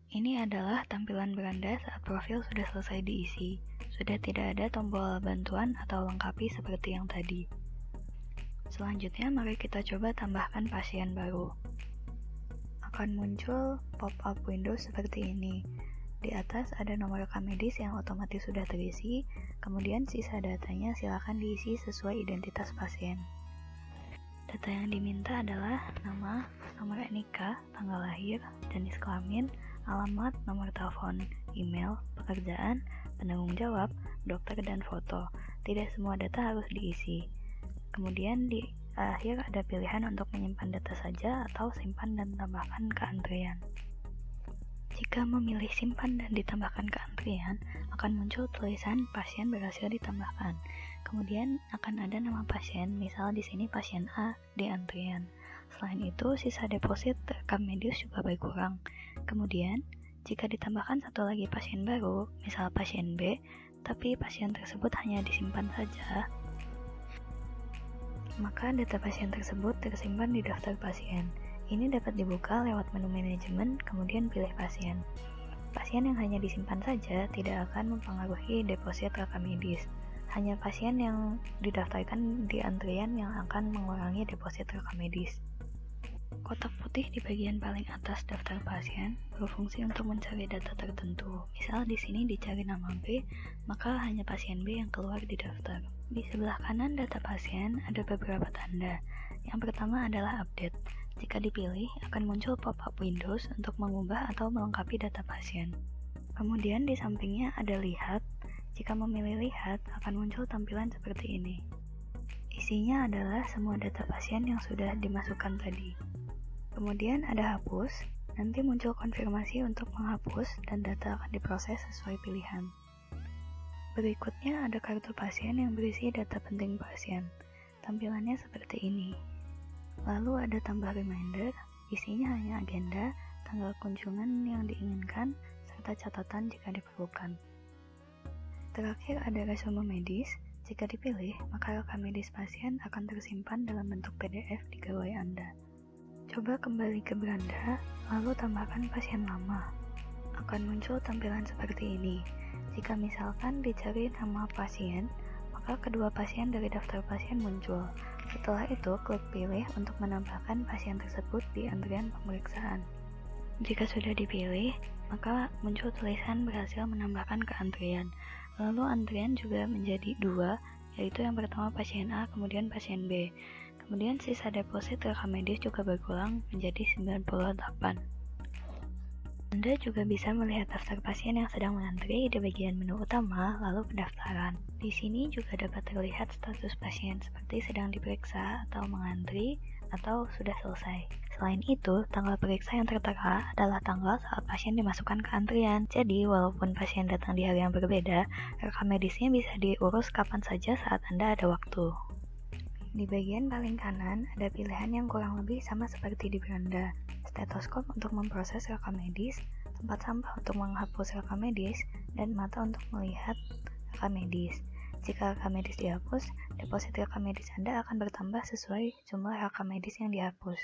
Ini adalah tampilan beranda saat profil sudah selesai diisi. Sudah tidak ada tombol bantuan atau lengkapi seperti yang tadi. Selanjutnya, mari kita coba tambahkan pasien baru. Akan muncul pop-up window seperti ini. Di atas ada nomor rekam medis yang otomatis sudah terisi, kemudian sisa datanya silakan diisi sesuai identitas pasien. Data yang diminta adalah nama, nomor NIK, tanggal lahir, jenis kelamin, alamat, nomor telepon, email, pekerjaan, penanggung jawab, dokter, dan foto. Tidak semua data harus diisi. Kemudian di akhir ada pilihan untuk menyimpan data saja atau simpan dan tambahkan ke antrian. Jika memilih simpan dan ditambahkan ke antrian, akan muncul tulisan pasien berhasil ditambahkan. Kemudian akan ada nama pasien, misal di sini pasien A di antrian. Selain itu, sisa deposit rekam medis juga berkurang. Kemudian, jika ditambahkan satu lagi pasien baru, misal pasien B, tapi pasien tersebut hanya disimpan saja, maka data pasien tersebut tersimpan di daftar pasien. Ini dapat dibuka lewat menu manajemen, kemudian pilih pasien. Pasien yang hanya disimpan saja tidak akan mempengaruhi deposit rekam medis. Hanya pasien yang didaftarkan di antrian yang akan mengurangi deposit rekam medis. Kotak putih di bagian paling atas daftar pasien berfungsi untuk mencari data tertentu. Misal di sini dicari nama B, maka hanya pasien B yang keluar di daftar. Di sebelah kanan data pasien ada beberapa tanda. Yang pertama adalah update. Jika dipilih, akan muncul pop-up windows untuk mengubah atau melengkapi data pasien. Kemudian di sampingnya ada lihat. Jika memilih lihat, akan muncul tampilan seperti ini. Isinya adalah semua data pasien yang sudah dimasukkan tadi. Kemudian ada hapus, nanti muncul konfirmasi untuk menghapus dan data akan diproses sesuai pilihan. Berikutnya ada kartu pasien yang berisi data penting pasien. Tampilannya seperti ini. Lalu ada tambah reminder, isinya hanya agenda, tanggal kunjungan yang diinginkan, serta catatan jika diperlukan. Terakhir ada resume medis. Jika dipilih, maka rekam medis pasien akan tersimpan dalam bentuk PDF di gawai Anda. Coba kembali ke beranda, lalu tambahkan pasien lama. Akan muncul tampilan seperti ini. Jika misalkan dicari nama pasien, maka kedua pasien dari daftar pasien muncul. Setelah itu, klik pilih untuk menambahkan pasien tersebut di antrian pemeriksaan. Jika sudah dipilih, maka muncul tulisan berhasil menambahkan ke antrian. Lalu antrian juga menjadi 2, yaitu yang pertama pasien A, kemudian pasien B. Kemudian sisa deposit rekam medis juga berkurang menjadi 98. Anda juga bisa melihat daftar pasien yang sedang mengantri di bagian menu utama, lalu pendaftaran. Di sini juga dapat terlihat status pasien seperti sedang diperiksa atau mengantri atau sudah selesai. Selain itu, tanggal periksa yang tertera adalah tanggal saat pasien dimasukkan ke antrian. Jadi, walaupun pasien datang di hari yang berbeda, rekam medisnya bisa diurus kapan saja saat Anda ada waktu. Di bagian paling kanan, ada pilihan yang kurang lebih sama seperti di beranda. Stetoskop untuk memproses rekam medis, tempat sampah untuk menghapus rekam medis, dan mata untuk melihat rekam medis. Jika rekam medis dihapus, deposit rekam medis Anda akan bertambah sesuai jumlah rekam medis yang dihapus.